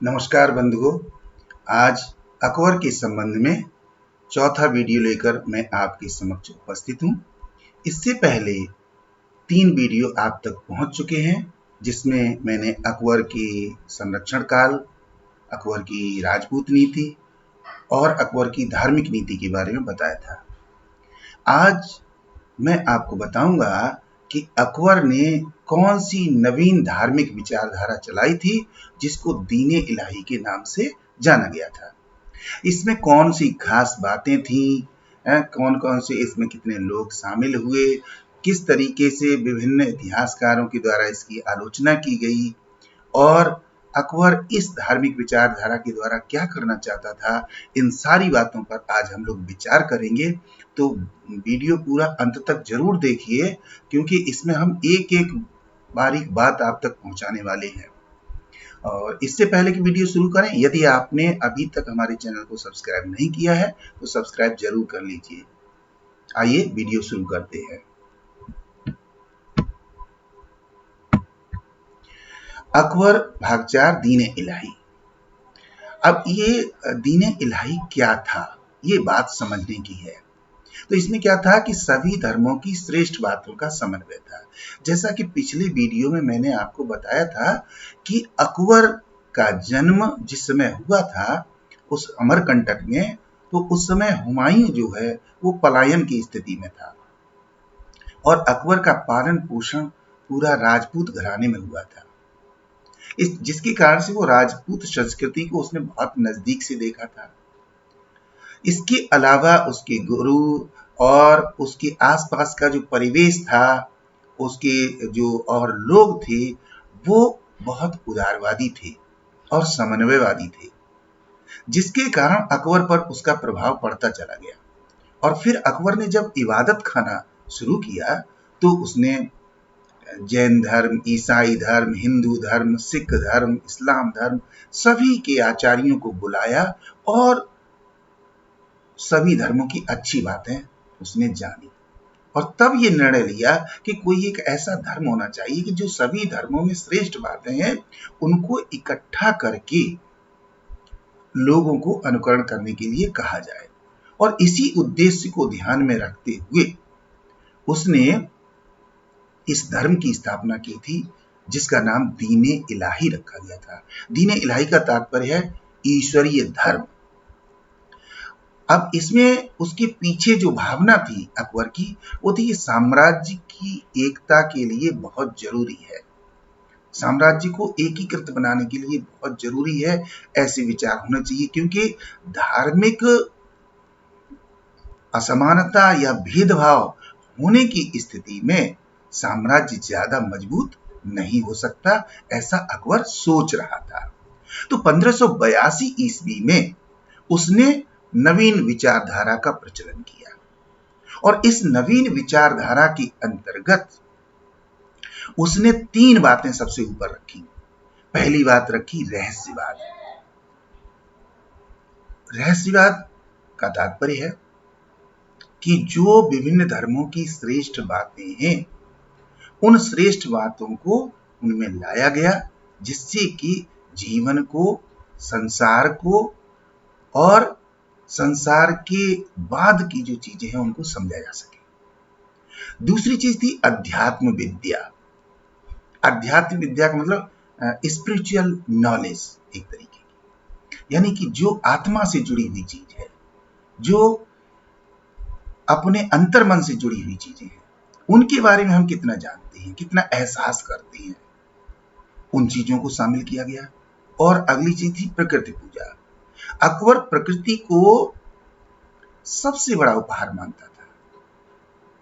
नमस्कार बंधुओं, आज अकबर के संबंध में चौथा वीडियो लेकर मैं आपके समक्ष उपस्थित हूँ। इससे पहले 3 वीडियो आप तक पहुँच चुके हैं, जिसमें मैंने अकबर के संरक्षण काल, अकबर की राजपूत नीति और अकबर की धार्मिक नीति के बारे में बताया था। आज मैं आपको बताऊंगा कि अकबर ने कौन सी नवीन धार्मिक विचारधारा चलाई थी, जिसको दीने इलाही के नाम से जाना गया था। इसमें कौन सी खास बातें थीं, कौन कौन से इसमें कितने लोग शामिल हुए, किस तरीके से विभिन्न इतिहासकारों के द्वारा इसकी आलोचना की गई और अकबर इस धार्मिक विचारधारा के द्वारा क्या करना चाहता था, इन सारी बातों पर आज हम लोग विचार करेंगे। तो वीडियो पूरा अंत तक जरूर देखिए, क्योंकि इसमें हम एक एक बारीक बात आप तक पहुंचाने वाले हैं। और इससे पहले कि वीडियो शुरू करें, यदि आपने अभी तक हमारे चैनल को सब्सक्राइब नहीं किया है तो सब्सक्राइब जरूर कर लीजिए। आइए वीडियो शुरू करते हैं। अकबर भाग 4 दीने इलाही। अब ये दीने इलाही क्या था, ये बात समझने की है। तो इसमें क्या था कि सभी धर्मों की श्रेष्ठ बातों का समन्वय था। जैसा कि पिछले वीडियो में मैंने आपको बताया था कि अकबर का जन्म जिस समय हुआ था उस अमरकंटक में, तो उस समय हुमायूं जो है वो पलायन की स्थिति में था और अकबर का पालन पोषण पूरा राजपूत घराने में हुआ था। इस जिसके कारण से वो राजपूत संस्कृति को उसने बहुत नजदीक से देखा था। इसके अलावा उसके गुरु और उसके आसपास का जो परिवेश था, उसके जो और लोग थे, वो बहुत उदारवादी थे और समन्वयवादी थे, जिसके कारण अकबर पर उसका प्रभाव पड़ता चला गया। और फिर अकबर ने जब इबादत खाना शुरू किया तो उसने जैन धर्म, ईसाई धर्म, हिंदू धर्म, सिख धर्म, इस्लाम धर्म, सभी के आचार्यों को बुलाया और सभी धर्मों की अच्छी बातें उसने जानी। और तब ये निर्णय लिया कि कोई एक ऐसा धर्म होना चाहिए कि जो सभी धर्मों में श्रेष्ठ बातें हैं उनको इकट्ठा करके लोगों को अनुकरण करने के लिए कहा जाए। और इसी उद्देश्य को ध्यान में रखते हुए उसने इस धर्म की स्थापना की थी, जिसका नाम दीने इलाही रखा गया था। दीने इलाही का तात्पर्य है ईश्वरीय धर्म। अब इसमें उसके पीछे जो भावना थी अकबर की, वो थी साम्राज्य की एकता के लिए बहुत जरूरी है, साम्राज्य को एकीकृत बनाने के लिए बहुत जरूरी है ऐसे विचार होने चाहिए, क्योंकि धार्मिक असमानता या भेदभाव होने की स्थिति में साम्राज्य ज्यादा मजबूत नहीं हो सकता, ऐसा अकबर सोच रहा था। तो 1582 ईस्वी में उसने नवीन विचारधारा का प्रचलन किया और इस नवीन विचारधारा के अंतर्गत उसने 3 बातें सबसे ऊपर रखी। पहली बात रखी रहस्यवाद। रहस्यवाद का तात्पर्य है कि जो विभिन्न धर्मों की श्रेष्ठ बातें हैं उन श्रेष्ठ बातों को उनमें लाया गया, जिससे कि जीवन को, संसार को और संसार के बाद की जो चीजें हैं उनको समझा जा सके। दूसरी चीज थी अध्यात्म विद्या। अध्यात्म विद्या का मतलब स्पिरिचुअल नॉलेज एक तरीके की, यानी कि जो आत्मा से जुड़ी हुई चीज है, जो अपने अंतर्मन से जुड़ी हुई चीजें हैं, उनके बारे में हम कितना जानते हैं, कितना एहसास करते हैं, उन चीजों को शामिल किया गया। और अगली चीज थी प्रकृति पूजा। अकबर प्रकृति को सबसे बड़ा उपहार मानता था।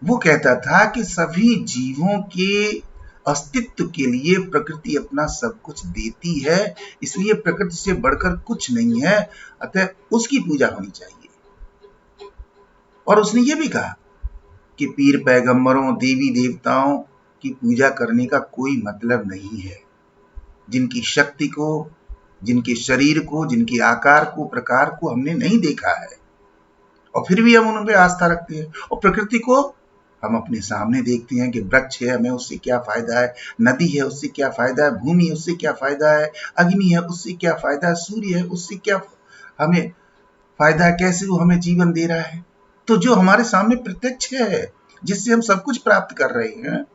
वो कहता था कि सभी जीवों के अस्तित्व के लिए प्रकृति अपना सब कुछ देती है, इसलिए प्रकृति से बढ़कर कुछ नहीं है, अतः उसकी पूजा होनी चाहिए। और उसने ये भी कहा कि पीर पैगंबरों, देवी देवताओं की पूजा करने का कोई मतलब नहीं है। जिनकी शक्ति को, जिनके शरीर को, जिनके आकार को, प्रकार को हमने नहीं देखा है और फिर भी हम उन पर आस्था रखते हैं। और प्रकृति को हम अपने सामने देखते हैं कि वृक्ष है, हमें उससे क्या फायदा है, नदी है उससे क्या फायदा है, भूमि है उससे क्या फायदा है, अग्नि है उससे क्या फायदा है, सूर्य है उससे क्या हमें फायदा है, कैसे वो हमें जीवन दे रहा है। तो जो हमारे सामने प्रत्यक्ष है, जिससे हम सब कुछ प्राप्त कर रहे हैं,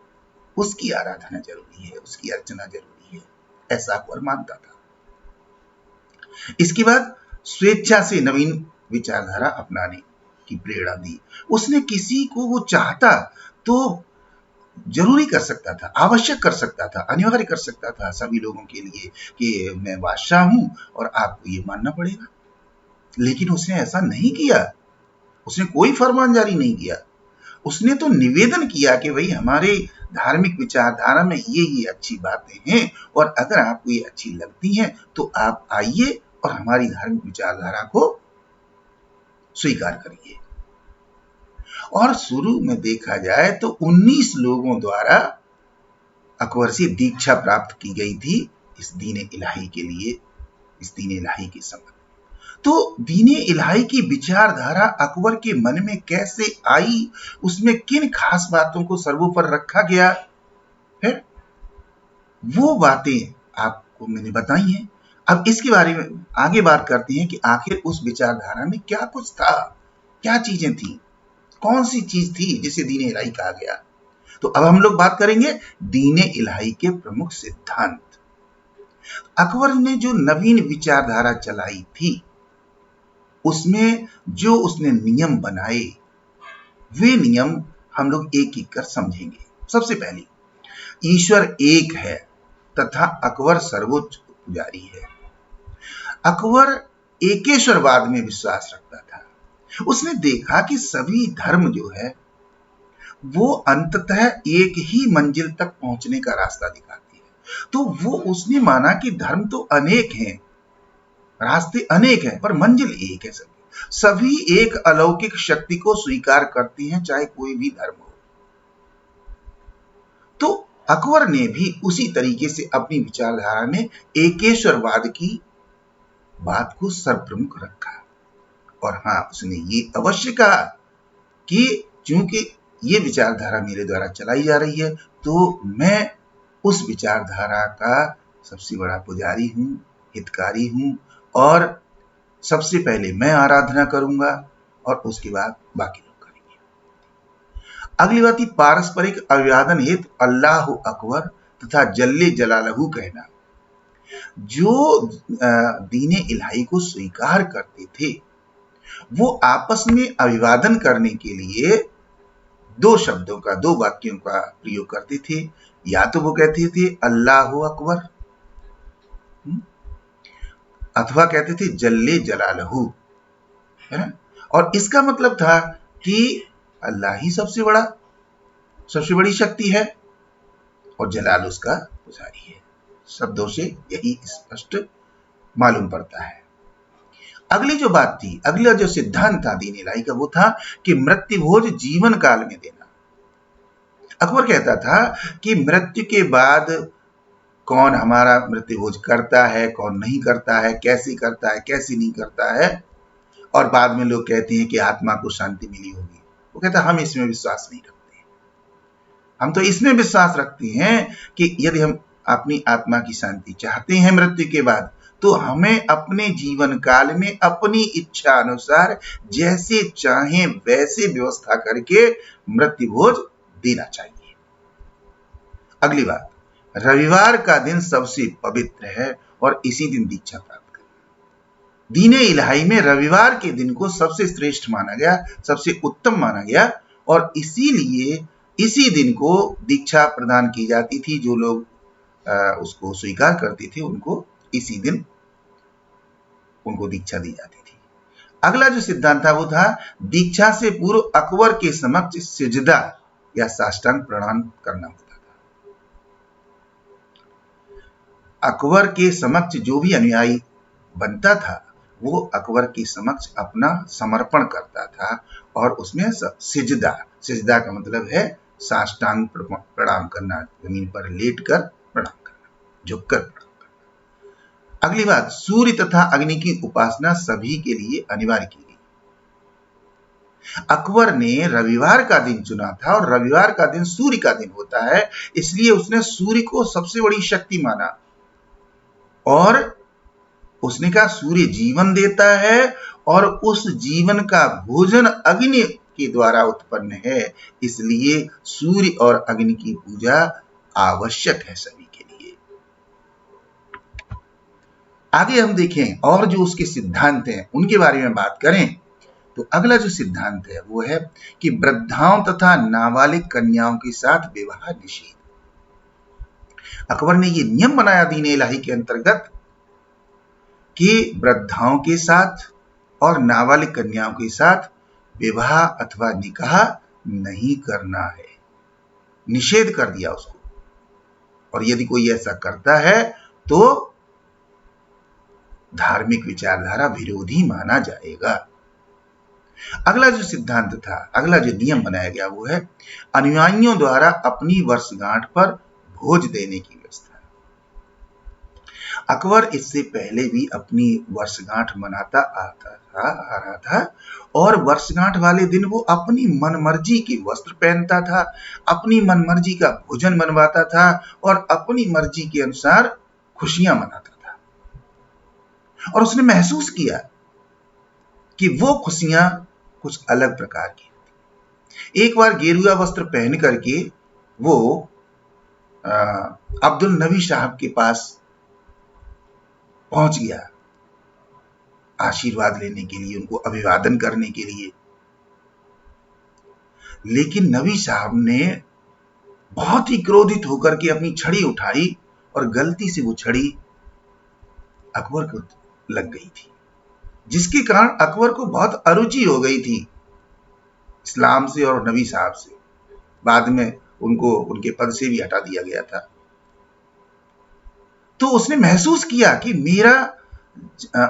उसकी आराधना जरूरी है, उसकी अर्चना जरूरी है, ऐसा अकबर मानता था। इसके बाद स्वेच्छा से नवीन विचारधारा अपनाने की प्रेरणा दी। उसने किसी को वो चाहता तो जरूरी कर सकता था, आवश्यक कर सकता था, अनिवार्य कर सकता था सभी लोगों के लिए कि मैं बादशाह हूं और आपको ये मानना पड़ेगा। लेकिन उसने ऐसा नहीं किया, उसने कोई फरमान जारी नहीं किया। उसने तो निवेदन किया कि भाई हमारे धार्मिक विचारधारा में ये अच्छी बातें हैं और अगर आपको ये अच्छी लगती हैं तो आप आइए और हमारी धार्मिक विचारधारा को स्वीकार करिए। और शुरू में देखा जाए तो 19 लोगों द्वारा अकबर से दीक्षा प्राप्त की गई थी इस दीन इलाही के लिए, इस दीन इलाही के समय। तो दीन इलाही की विचारधारा अकबर के मन में कैसे आई, उसमें किन खास बातों को सर्वोपरि रखा गया है, वो बातें आपको मैंने बताई हैं। अब इसके बारे में आगे बात करते हैं कि आखिर उस विचारधारा में क्या कुछ था, क्या चीजें थी, कौन सी चीज थी जिसे दीन इलाही कहा गया। तो अब हम लोग बात करेंगे दीन इलाही के प्रमुख सिद्धांत। अकबर ने जो नवीन विचारधारा चलाई थी, उसमें जो उसने नियम बनाए, वे नियम हम लोग एक एक कर समझेंगे। सबसे पहले, ईश्वर एक है तथा अकबर सर्वोच्च पुजारी है। अकबर एकेश्वरवाद में विश्वास रखता था। उसने देखा कि सभी धर्म जो है वो अंततः एक ही मंजिल तक पहुंचने का रास्ता दिखाती है। तो वो उसने माना कि धर्म तो अनेक हैं, रास्ते अनेक हैं, पर मंजिल एक है। सभी एक अलौकिक शक्ति को स्वीकार करती हैं, चाहे कोई भी धर्म हो। तो अकबर ने भी उसी तरीके से अपनी विचारधारा में एकेश्वरवाद की बात को सर्वप्रमुख रखा। और हाँ, उसने ये अवश्य कहा कि चूंकि ये विचारधारा मेरे द्वारा चलाई जा रही है, तो मैं उस विचारधारा का सबसे बड़ा पुजारी हूं, हितकारी हूं, और सबसे पहले मैं आराधना करूंगा और उसके बाद बाकी लोग करेंगे। अगली बात, पारस्परिक अभिवादन हेतु अल्लाह अकबर तथा जल्ले जलालहू कहना। जो दीन इलाही को स्वीकार करते थे, वो आपस में अभिवादन करने के लिए दो शब्दों का, दो वाक्यों का प्रयोग करते थे। या तो वो कहते थे अल्लाह अकबर, अथवा कहते थे जल्ले जलालहू, है ना। और इसका मतलब था कि अल्लाह ही सबसे बड़ी शक्ति है और जलाल उसका पुजारी है। शब्दों से यही स्पष्ट मालूम पड़ता है। अगली जो बात थी, अगला जो सिद्धांत था दीन इलाही का, वो था कि मृत्यु भोज जीवन काल में देना। अकबर कहता था कि मृत्यु के बाद कौन हमारा मृत्यु भोज करता है, कौन नहीं करता है, कैसे करता है, कैसे नहीं करता है, और बाद में लोग कहते हैं कि आत्मा को शांति मिली होगी। वो कहता हम इसमें विश्वास नहीं रखते। हम तो इसमें विश्वास रखते हैं कि यदि हम अपनी आत्मा की शांति चाहते हैं मृत्यु के बाद, तो हमें अपने जीवन काल में अपनी इच्छा अनुसार जैसे चाहें वैसे व्यवस्था करके मृत्यु भोज देना चाहिए। अगली बात, रविवार का दिन सबसे पवित्र है और इसी दिन दीक्षा प्राप्त करना। दीन इलाही में रविवार के दिन को सबसे श्रेष्ठ माना गया, सबसे उत्तम माना गया, और इसीलिए इसी दिन को दीक्षा प्रदान की जाती थी। जो लोग उसको स्वीकार करते थे, उनको इसी दिन उनको दीक्षा दी जाती थी। अगला जो सिद्धांत था वो था दीक्षा से पूर्व अकबर के समक्ष सिजदा या साष्टांग प्रणाम करना होता था। अकबर के समक्ष जो भी अनुयायी बनता था, वो अकबर के समक्ष अपना समर्पण करता था और उसमें सिजदा का मतलब है साष्टांग प्रणाम करना, जमीन पर लेटकर प्रणाम करना, झुककर प्रणाम करना। अगली बात, सूर्य तथा अग्नि की उपासना सभी के लिए अनिवार्य की गई। अकबर ने रविवार का दिन चुना था और रविवार का दिन सूर्य का दिन होता है, इसलिए उसने सूर्य को सबसे बड़ी शक्ति माना और उसने कहा सूर्य जीवन देता है और उस जीवन का भोजन अग्नि के द्वारा उत्पन्न है, इसलिए सूर्य और अग्नि की पूजा आवश्यक है सभी के लिए। आगे हम देखें और जो उसके सिद्धांत हैं उनके बारे में बात करें तो अगला जो सिद्धांत है वो है कि वृद्धाओं तथा नाबालिग कन्याओं के साथ विवाह निषेध। अकबर ने ये नियम बनाया दीन इलाही के अंतर्गत कि वृद्धाओं के साथ और नाबालिग कन्याओं के साथ विवाह अथवा निकाह नहीं करना है, निषेध कर दिया उसको। और यदि कोई ऐसा करता है तो धार्मिक विचारधारा विरोधी माना जाएगा। अगला जो सिद्धांत था, अगला जो नियम बनाया गया वो है अनुयायियों द्वारा अपनी वर्षगांठ पर भोज देने की व्यवस्था। अकबर इससे पहले भी अपनी वर्षगांठ मनाता आ रहा था और वर्षगांठ वाले दिन वो अपनी मनमर्जी के वस्त्र पहनता था, अपनी मनमर्जी का भोजन बनवाता था और अपनी मर्जी के अनुसार खुशियां मनाता था। और उसने महसूस किया कि वो खुशियां कुछ अलग प्रकार की थी। एक बार गेरुआ वस्त्र पहन करके वो अब्दुल नबी साहब के पास पहुंच गया आशीर्वाद लेने के लिए, उनको अभिवादन करने के लिए। लेकिन नबी साहब ने बहुत ही क्रोधित होकर के अपनी छड़ी उठाई और गलती से वो छड़ी अकबर को लग गई थी, जिसके कारण अकबर को बहुत अरुचि हो गई थी इस्लाम से और नबी साहब से। बाद में उनको उनके पद से भी हटा दिया गया था। तो उसने महसूस किया कि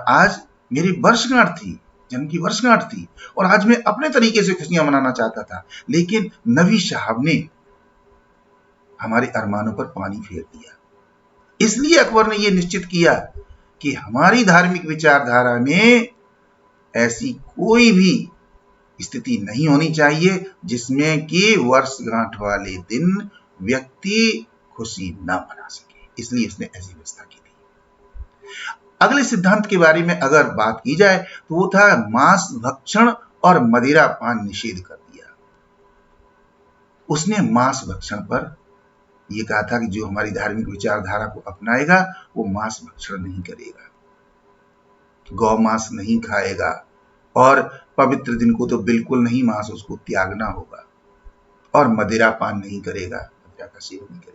आज मेरी वर्षगांठ थी, जन्म की वर्षगांठ थी और आज मैं अपने तरीके से खुशियां मनाना चाहता था, लेकिन नबी साहब ने हमारे अरमानों पर पानी फेर दिया। इसलिए अकबर ने यह निश्चित किया कि हमारी धार्मिक विचारधारा में ऐसी कोई भी स्थिति नहीं होनी चाहिए जिसमें कि वर्षगांठ वाले दिन व्यक्ति खुशी ना मना सके, इसलिए उसने ऐसी व्यवस्था की थी। अगले सिद्धांत के बारे में अगर बात की जाए तो वो था मांस भक्षण और मदिरा पान निषेध कर दिया। उसने मांस भक्षण पर यह कहा था कि जो हमारी धार्मिक विचारधारा को अपनाएगा वो मांस भक्षण नहीं करेगा, गौ मांस नहीं खाएगा और पवित्र दिन को तो बिल्कुल नहीं मांस उसको त्यागना होगा और मदिरा पान नहीं करेगा, मदिरा का सेवन नहीं करेगा।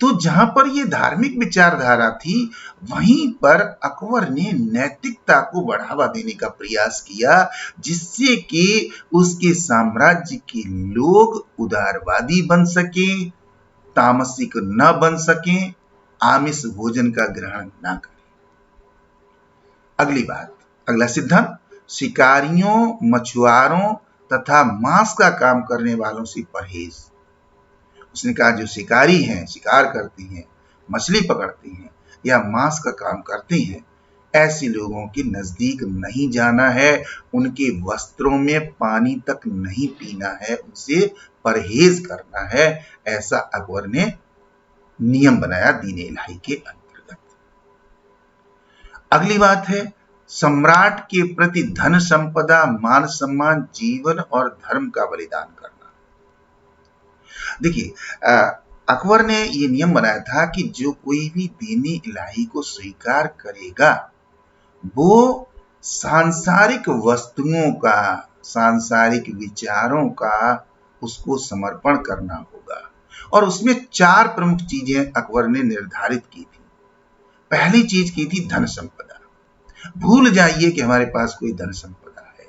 तो जहां पर ये धार्मिक विचारधारा थी वहीं पर अकबर ने नैतिकता को बढ़ावा देने का प्रयास किया, जिससे कि उसके साम्राज्य के लोग उदारवादी बन सके, तामसिक न बन सके, आमिष भोजन का ग्रहण न करें। अगली बात, अगला सिद्धांत शिकारियों, मछुआरों तथा मांस का काम करने वालों से परहेज। उसने कहा जो शिकारी हैं, शिकार करती हैं, मछली पकड़ती हैं या मांस का काम करती हैं, ऐसे लोगों के नजदीक नहीं जाना है, उनके वस्त्रों में पानी तक नहीं पीना है, उनसे परहेज करना है। ऐसा अकबर ने नियम बनाया दीन इलाही के अंतर्गत। अगली बात है सम्राट के प्रति धन संपदा, मान सम्मान, जीवन और धर्म का बलिदान करना। देखिए अकबर ने यह नियम बनाया था कि जो कोई भी दीन इलाही को स्वीकार करेगा वो सांसारिक वस्तुओं का, सांसारिक विचारों का उसको समर्पण करना होगा। और उसमें 4 प्रमुख चीजें अकबर ने निर्धारित की थी। पहली चीज की थी धन संपदा। भूल जाइए कि हमारे पास कोई धन संपदा है,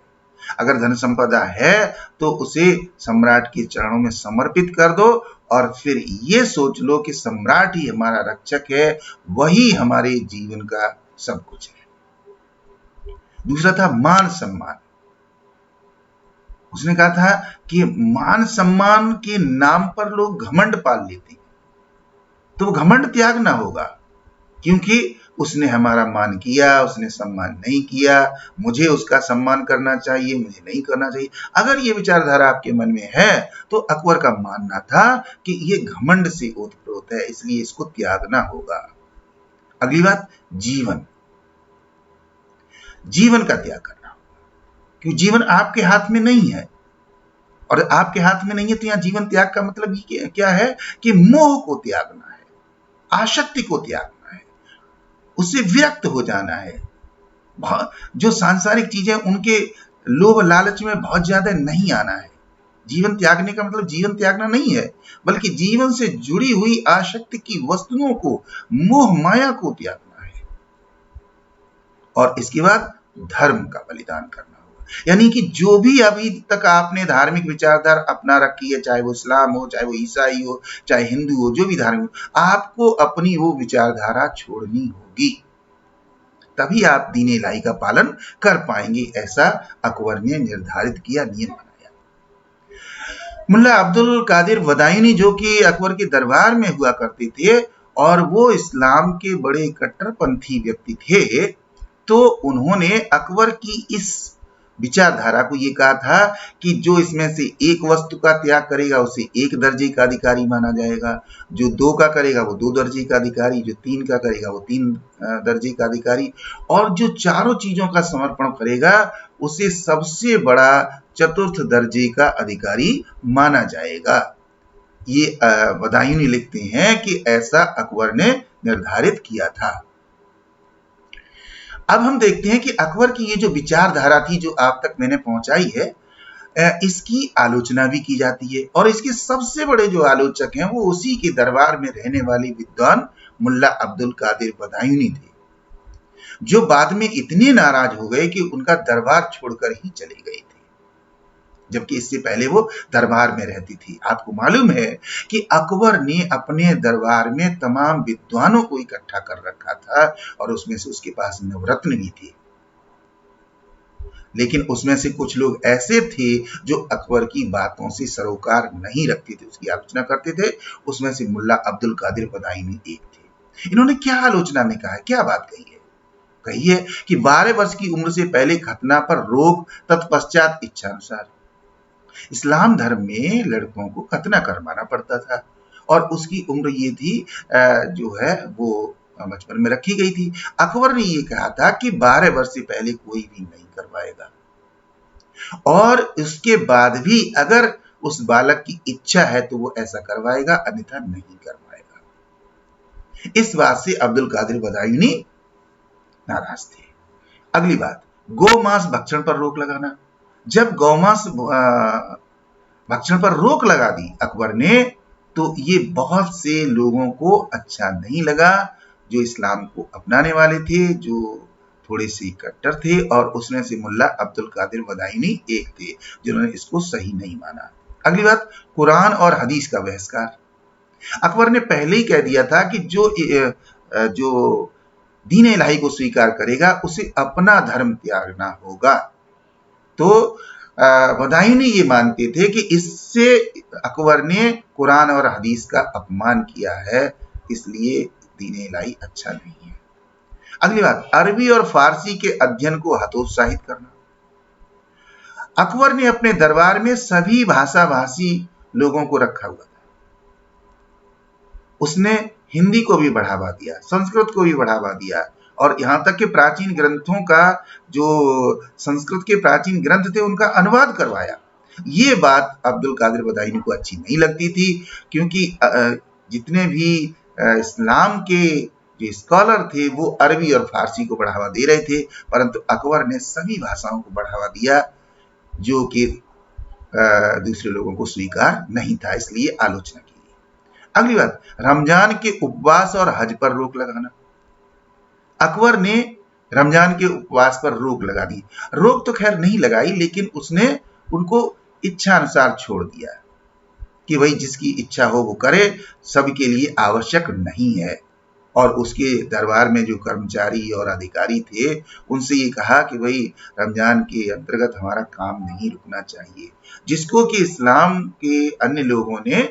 अगर धन संपदा है तो उसे सम्राट के चरणों में समर्पित कर दो और फिर ये सोच लो कि सम्राट ही हमारा रक्षक है, वही हमारे जीवन का सब कुछ है। दूसरा था मान सम्मान। उसने कहा था कि मान सम्मान के नाम पर लोग घमंड पाल लेते हैं, तो घमंड त्यागना होगा, क्योंकि उसने हमारा मान किया, उसने सम्मान नहीं किया, मुझे उसका सम्मान करना चाहिए, मुझे नहीं करना चाहिए। अगर ये विचारधारा आपके मन में है तो अकबर का मानना था कि ये घमंड से ओतप्रोत है, इसलिए इसको त्यागना होगा। अगली बात, जीवन का त्याग करना होगा, क्योंकि जीवन आपके हाथ में नहीं है। और आपके हाथ में नहीं है तो यहां जीवन त्याग का मतलब ये क्या है कि मोह को त्यागना है, आसक्ति को त्यागना है, उससे विरक्त हो जाना है। जो सांसारिक चीजें उनके लोभ लालच में बहुत ज्यादा नहीं आना है। जीवन त्यागने का मतलब जीवन त्यागना नहीं है, बल्कि जीवन से जुड़ी हुई आसक्ति की वस्तुओं को, मोह माया को त्यागना है। और इसके बाद धर्म का बलिदान करना होगा, यानी कि जो भी अभी तक आपने धार्मिक विचारधारा अपना रखी है, चाहे वो इस्लाम हो, चाहे वो ईसाई हो, चाहे हिंदू हो, जो भी धार्मिक हो, आपको अपनी वो विचारधारा छोड़नी होगी, तभी आप दीन इलाही का पालन कर पाएंगे। ऐसा अकबर ने निर्धारित किया, नियम बनाया। मुल्ला अब्दुल कादिर बदायूनी जो कि अकबर के दरबार में हुआ करते थे और वो इस्लाम के बड़े कट्टरपंथी व्यक्ति थे, तो उन्होंने अकबर की इस विचारधारा को ये कहा था कि जो इसमें से एक वस्तु का त्याग करेगा उसे एक दर्जे का अधिकारी माना जाएगा, जो 2 का करेगा वो 2 दर्जे का अधिकारी, जो 3 का करेगा वो 3 दर्जे का अधिकारी, और जो चारों चीजों का समर्पण करेगा उसे सबसे बड़ा चतुर्थ दर्जे का अधिकारी माना जाएगा। ये बदायूनी लिखते हैं कि ऐसा अकबर ने निर्धारित किया था। अब हम देखते हैं कि अकबर की ये जो विचारधारा थी, जो आप तक मैंने पहुंचाई है, इसकी आलोचना भी की जाती है, और इसके सबसे बड़े जो आलोचक हैं वो उसी के दरबार में रहने वाले विद्वान मुल्ला अब्दुल कादिर बदायूनी थे, जो बाद में इतने नाराज हो गए कि उनका दरबार छोड़कर ही चले गए थे, जबकि इससे पहले वो दरबार में रहती थी। आपको मालूम है कि अकबर ने अपने दरबार में तमाम विद्वानों को इकट्ठा कर रखा था, और उसमें से उसके पास नवरत्न भी थे, लेकिन उसमें से कुछ लोग ऐसे थे जो अकबर की बातों से सरोकार नहीं रखते थे, उसकी आलोचना करते थे। उसमें से मुल्ला अब्दुल कादिर बदायूनी एक थे। इन्होंने क्या आलोचना में कहा है, क्या बात कही है कि 12 वर्ष की उम्र से पहले खतना पर रोक, तत्पश्चात इच्छानुसार। इस्लाम धर्म में लड़कों को खतना करवाना पड़ता था, और उसकी उम्र ये थी जो है वो बचपन में रखी गई थी। अकबर ने ये कहा था कि 12 वर्ष से पहले कोई भी नहीं करवाएगा, और उसके बाद भी अगर उस बालक की इच्छा है तो वो ऐसा करवाएगा, अन्यथा नहीं करवाएगा। इस बात से अब्दुल कादिर बदायूनी नाराज थे। अगली बात, गौमांस भक्षण पर रोक लगाना। जब गौमांस भक्षण पर रोक लगा दी अकबर ने, तो ये बहुत से लोगों को अच्छा नहीं लगा, जो इस्लाम को अपनाने वाले थे, जो थोड़े से कट्टर थे, और उसमें से मुल्ला अब्दुल कादिर बदायूनी एक थे, जिन्होंने इसको सही नहीं माना। अगली बात, कुरान और हदीस का बहिष्कार। अकबर ने पहले ही कह दिया था कि जो दीन इलाही को स्वीकार करेगा उसे अपना धर्म त्यागना होगा। तो बदायूनी ये मानते थे कि इससे अकबर ने कुरान और हदीस का अपमान किया है, इसलिए दीन इलाही अच्छा नहीं है। अगली बात, अरबी और फारसी के अध्ययन को हतोत्साहित करना। अकबर ने अपने दरबार में सभी भाषा भाषी लोगों को रखा हुआ था। उसने हिंदी को भी बढ़ावा दिया, संस्कृत को भी बढ़ावा दिया, और यहां तक कि प्राचीन ग्रंथों का, जो संस्कृत के प्राचीन ग्रंथ थे, उनका अनुवाद करवाया। ये बात अब्दुल कादिर बदायूनी को अच्छी नहीं लगती थी, क्योंकि जितने भी इस्लाम के जो स्कॉलर थे वो अरबी और फारसी को बढ़ावा दे रहे थे, परंतु अकबर ने सभी भाषाओं को बढ़ावा दिया, जो कि दूसरे लोगों को स्वीकार नहीं था, इसलिए आलोचना की। अगली बात, रमजान के उपवास और हज पर रोक लगाना। अकबर ने रमजान के उपवास पर रोक लगा दी। रोक तो खैर नहीं लगाई, लेकिन उसने उनको इच्छा अनुसार छोड़ दिया कि भाई जिसकी इच्छा हो वो करे, सबके लिए आवश्यक नहीं है। और उसके दरबार में जो कर्मचारी और अधिकारी थे, उनसे ये कहा कि भाई रमजान के अंतर्गत हमारा काम नहीं रुकना चाहिए, जिसको कि इस्लाम के अन्य लोगों ने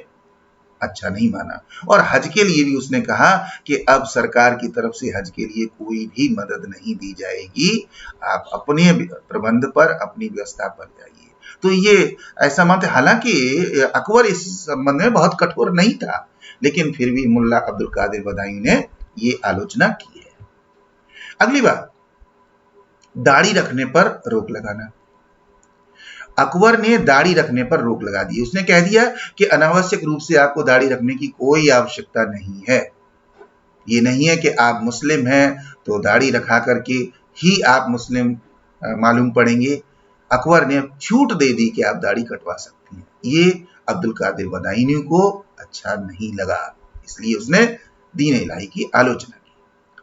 अच्छा नहीं माना। और हज के लिए भी उसने कहा कि अब सरकार की तरफ से हज के लिए कोई भी मदद नहीं दी जाएगी, आप अपने प्रबंध पर, अपनी व्यवस्था पर जाइए। तो ये ऐसा मानते, हालांकि अकबर इस संबंध में बहुत कठोर नहीं था, लेकिन फिर भी मुल्ला अब्दुल कादिर बदायूं ने ये आलोचना की है। अगली बात, दाढ़ी रखने पर रोक लगाना। अकबर ने दाढ़ी रखने पर रोक लगा दी। उसने कह दिया कि अनावश्यक रूप से आपको दाढ़ी रखने की कोई आवश्यकता नहीं है। ये नहीं है कि आप मुस्लिम हैं तो दाढ़ी रखा करके ही आप मुस्लिम मालूम पड़ेंगे। अकबर ने छूट दे दी कि आप दाढ़ी कटवा सकती हैं। ये अब्दुल कादिर बदायूं को अच्छा नहीं लगा, इसलिए उसने दीन इलाही की आलोचना की।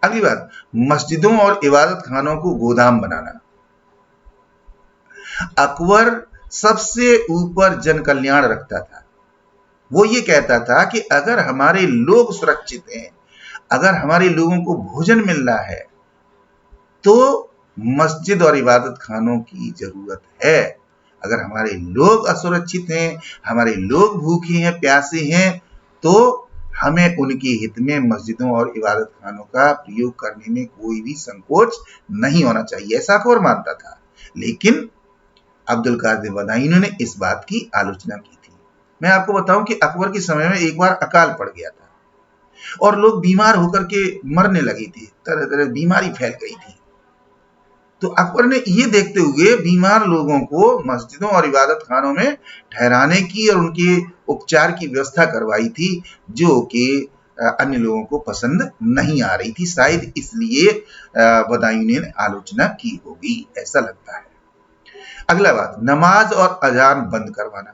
अगली बात, मस्जिदों और इबादत खानों को गोदाम बनाना। अकबर सबसे ऊपर जन कल्याण रखता था। वो ये कहता था कि अगर हमारे लोग सुरक्षित हैं, अगर हमारे लोगों को भोजन मिल रहा है, तो मस्जिद और इबादत खानों की जरूरत है। अगर हमारे लोग असुरक्षित हैं, हमारे लोग भूखे हैं, प्यासे हैं, तो हमें उनके हित में मस्जिदों और इबादत खानों का प्रयोग करने में कोई भी संकोच नहीं होना चाहिए, ऐसा अकबर मानता था। लेकिन अब्दुल कादिर बदायूं ने इस बात की आलोचना की थी। मैं आपको बताऊं कि अकबर के समय में एक बार अकाल पड़ गया था और लोग बीमार होकर के मरने लगे थे, तरह तरह बीमारी फैल गई थी। तो अकबर ने ये देखते हुए बीमार लोगों को मस्जिदों और इबादत खानों में ठहराने की और उनके उपचार की व्यवस्था करवाई थी, जो कि अन्य लोगों को पसंद नहीं आ रही थी। शायद इसलिए बदायूं ने आलोचना की होगी, ऐसा लगता है। अगला बात, नमाज और अजान बंद करवाना।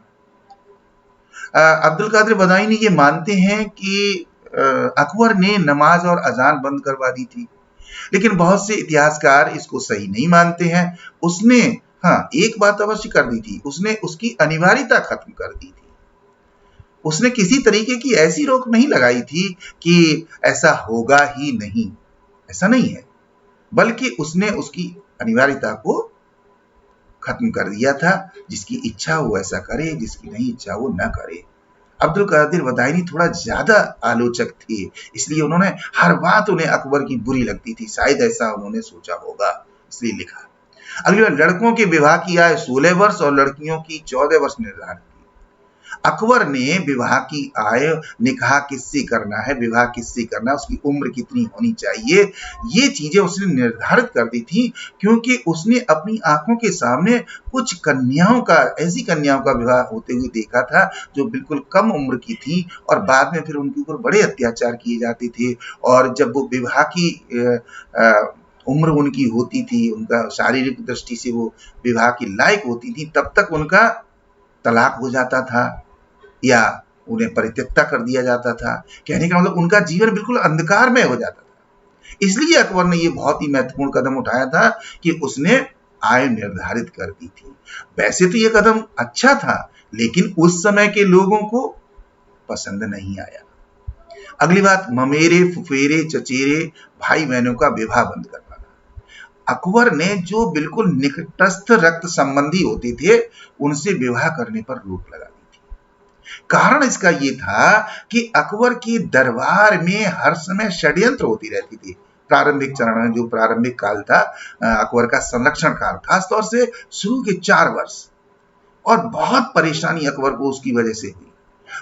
अब्दुल कादिर बदायूं ये मानते हैं कि अकबर ने नमाज और अजान बंद करवा दी थी, लेकिन बहुत से इतिहासकार इसको सही नहीं मानते हैं। उसने हाँ एक बात अवश्य कर दी थी, उसने उसकी अनिवार्यता खत्म कर दी थी। उसने किसी तरीके की ऐसी रोक नहीं लगाई थी कि ऐसा होगा ही नहीं, ऐसा नहीं है, बल्कि उसने उसकी अनिवार्यता को खत्म कर दिया था। जिसकी इच्छा वो ऐसा करे, जिसकी नहीं इच्छा वो न करे। अब्दुल कादिर बदायूं थोड़ा ज्यादा आलोचक थे, इसलिए उन्होंने हर बात उन्हें अकबर की बुरी लगती थी, शायद ऐसा उन्होंने सोचा होगा, इसलिए लिखा। अगली बार, लड़कों के विवाह की आयु 16 वर्ष और लड़कियों की 14 वर्ष निर्धारित की। अकबर ने विवाह की आयु, निकाह किससे करना है, विवाह किससे करना है, उसकी उम्र कितनी होनी चाहिए, ये चीजें उसने निर्धारित कर दी थी, क्योंकि उसने अपनी आंखों के सामने कुछ कन्याओं का, ऐसी कन्याओं का विवाह होते हुए देखा था जो बिल्कुल कम उम्र की थी और बाद में फिर उनके ऊपर बड़े अत्याचार किए जाते थे। और जब वो विवाह की उम्र उनकी होती थी, उनका शारीरिक दृष्टि से वो विवाह की लायक होती थी, तब तक उनका तलाक हो जाता था या उन्हें परित्यक्ता कर दिया जाता था। कहने का मतलब उनका जीवन बिल्कुल अंधकारमय हो जाता था। इसलिए अकबर ने ये बहुत ही महत्वपूर्ण कदम उठाया था कि उसने आयु निर्धारित कर दी थी। वैसे तो ये कदम अच्छा था, लेकिन उस समय के लोगों को पसंद नहीं आया। अगली बात, ममेरे, फुफेरे, चचेरे भाई बहनों का विवाह बंद करवाना। अकबर ने जो बिल्कुल निकटस्थ रक्त संबंधी होते थे, उनसे विवाह करने पर रोक लगा दी थी। कारण इसका ये था कि अकबर के दरबार में हर समय षड्यंत्र होती रहती थी। प्रारंभिक चरण में, जो प्रारंभिक काल था अकबर का संरक्षण काल, खासतौर से शुरू के 4 वर्ष, और बहुत परेशानी अकबर को उसकी वजह से हुई।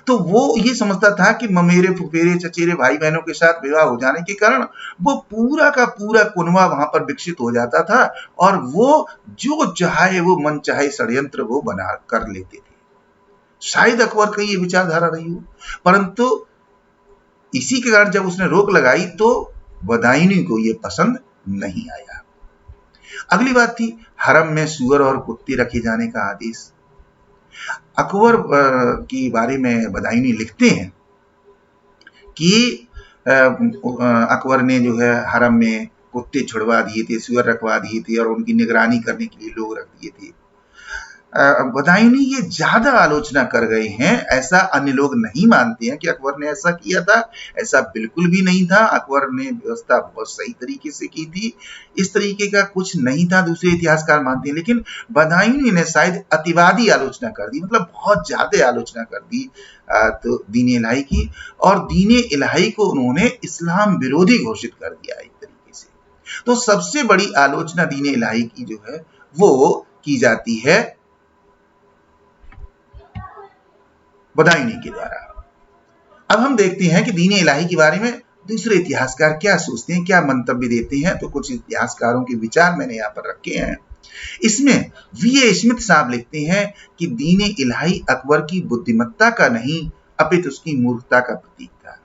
तो वो ये समझता था कि ममेरे, फुफेरे, चचेरे भाई बहनों के साथ विवाह हो जाने के कारण वो पूरा का पूरा कुनबा वहां पर विकसित हो जाता था और वो जो चाहे वो मन चाहे षड्यंत्र वो बना कर लेते थे। शायद अकबर की ये विचारधारा रही हो, परंतु इसी के कारण जब उसने रोक लगाई तो बदायूं को ये पसंद नहीं आया। अगली बात थी हरम में सूअर और कुत्ते रखे जाने का आदेश। अकबर के बारे में बदायूं लिखते हैं कि अकबर ने जो है हरम में कुत्ते छुड़वा दिए थे, सूअर रखवा दिए थे और उनकी निगरानी करने के लिए लोग रख दिए थे। बदायूंनी ये ज्यादा आलोचना कर गए हैं। ऐसा अन्य लोग नहीं मानते हैं कि अकबर ने ऐसा किया था, ऐसा बिल्कुल भी नहीं था। अकबर ने व्यवस्था बहुत सही तरीके से की थी, इस तरीके का कुछ नहीं था, दूसरे इतिहासकार मानते हैं। लेकिन बदायूंनी ने शायद अतिवादी आलोचना कर दी, मतलब बहुत ज्यादा आलोचना कर दी तो दीन इलाही की, और दीन इलाही को उन्होंने इस्लाम विरोधी घोषित कर दिया एक तरीके से। तो सबसे बड़ी आलोचना दीन इलाही की जो है वो की जाती है बदायूंनी के द्वारा। अब हम देखते हैं कि दीन इलाही के बारे में दूसरे इतिहासकार क्या सोचते हैं, क्या मंतव्य देते हैं। तो कुछ इतिहासकारों के विचार मैंने यहाँ पर रखे हैं। इसमें वी.ए. स्मिथ साहब लिखते हैं कि दीन इलाही अकबर की बुद्धिमत्ता का नहीं अपितु उसकी मूर्खता का प्रतीक था।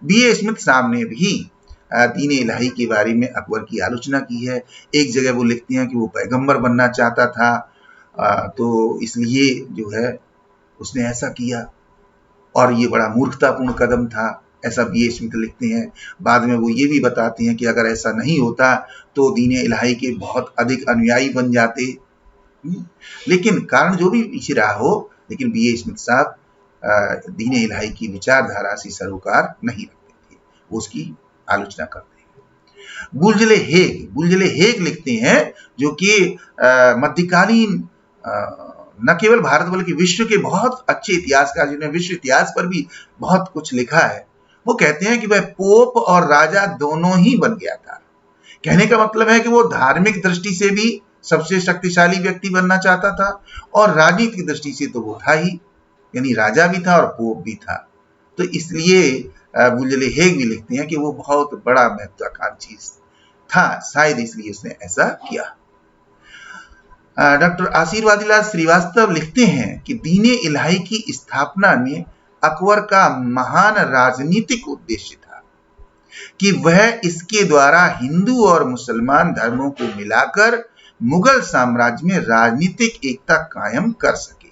वी.ए. स्मिथ साहब ने भी दीन इलाही के बारे में अकबर की आलोचना की है। एक जगह वो लिखते हैं कि वो पैगंबर बनना चाहता था, तो इसलिए जो है उसने ऐसा किया और ये बड़ा मूर्खतापूर्ण कदम था, ऐसा वी.ए. स्मिथ लिखते हैं। बाद में वो ये भी बताते हैं कि अगर ऐसा नहीं होता तो दीन इलाही के बहुत अधिक अनुयायी बन जाते। लेकिन कारण जो भी पीछे रहा हो, लेकिन वी.ए. स्मिथ साहब दीन इलाही की विचारधारा से सरोकार नहीं रखते थे, वो उसकी आलोचना करते हैं। बुलजले हेग लिखते हैं, जो कि मध्यकालीन न केवल भारत बल्कि विश्व के बहुत अच्छे इतिहासकार जिन्होंने विश्व इतिहास पर भी बहुत कुछ लिखा है, वो कहते हैं कि वह पोप और राजा दोनों ही बन गया था। कहने का मतलब है कि वो धार्मिक दृष्टि से भी सबसे शक्तिशाली व्यक्ति बनना चाहता था और राजनीतिक दृष्टि से तो वो था ही, यानी राजा भी था और पोप भी था। तो इसलिए बुलजले हेग भी लिखते हैं कि वो बहुत बड़ा महत्वाकांक्षी था, शायद इसलिए उसने ऐसा किया। डॉक्टर आशीर्वादीलाल श्रीवास्तव लिखते हैं कि दीन इलाही की स्थापना में अकबर का महान राजनीतिक उद्देश्य था कि वह इसके द्वारा हिंदू और मुसलमान धर्मों को मिलाकर मुगल साम्राज्य में राजनीतिक एकता कायम कर सके।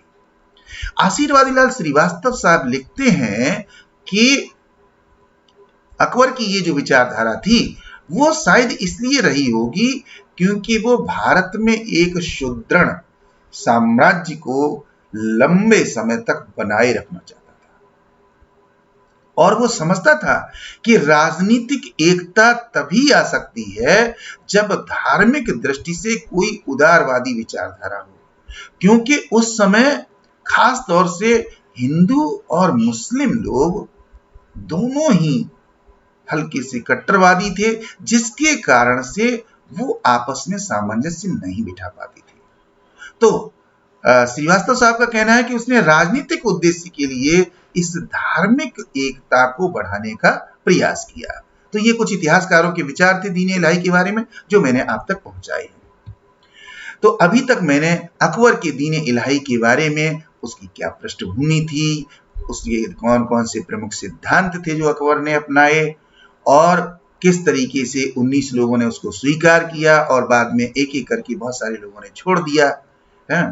आशीर्वादीलाल श्रीवास्तव साहब लिखते हैं कि अकबर की ये जो विचारधारा थी वो शायद इसलिए रही होगी क्योंकि वो भारत में एक सुदृढ़ साम्राज्य को लंबे समय तक बनाए रखना चाहता था और वो समझता था कि राजनीतिक एकता तभी आ सकती है जब धार्मिक दृष्टि से कोई उदारवादी विचारधारा हो, क्योंकि उस समय खास तौर से हिंदू और मुस्लिम लोग दोनों ही हल्के से कट्टरवादी थे, जिसके कारण से वो आपस में सामंजस्य नहीं बिठा पाते थे। तो श्रीवास्तव साहब का कहना है कि उसने राजनीतिक उद्देश्य के लिए इस धार्मिक एकता को बढ़ाने का प्रयास किया। तो ये कुछ इतिहासकारों के विचार थे दीन इलाही के बारे में जो मैंने आप तक पहुंचाए हैं। तो अभी तक मैंने अकबर के दीन इलाही के बारे में उसकी क्या पृष्ठभूमि थी, उसके कौन कौन से प्रमुख सिद्धांत थे जो अकबर ने अपनाए और किस तरीके से 19 लोगों ने उसको स्वीकार किया और बाद में एक एक करके बहुत सारे लोगों ने छोड़ दिया है।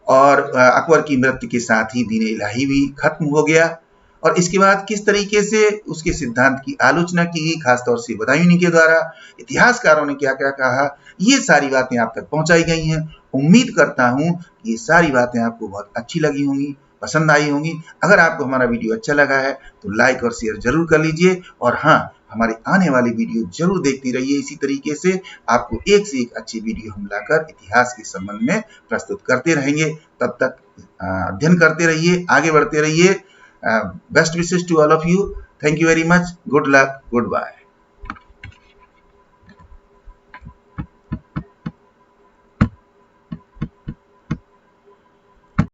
और अकबर की मृत्यु के साथ ही दीन इलाही भी खत्म हो गया और इसके बाद किस तरीके से उसके सिद्धांत की आलोचना की गई, खासतौर से बदायूंनी के द्वारा, इतिहासकारों ने क्या क्या कहा, ये सारी बातें आप तक पहुंचाई गई हैं। उम्मीद करता हूं कि ये सारी बातें आपको बहुत अच्छी लगी होंगी, पसंद आई होंगी। अगर आपको हमारा वीडियो अच्छा लगा है तो लाइक और शेयर जरूर कर लीजिए और हाँ, हमारे आने वाली वीडियो जरूर देखती रहिए। इसी तरीके से आपको एक से एक अच्छी वीडियो हम लाकर इतिहास के संबंध में प्रस्तुत करते रहेंगे। तब तक अध्ययन करते रहिए, आगे बढ़ते रहिए। Best wishes to all of you. Thank you very much. Good luck, good bye.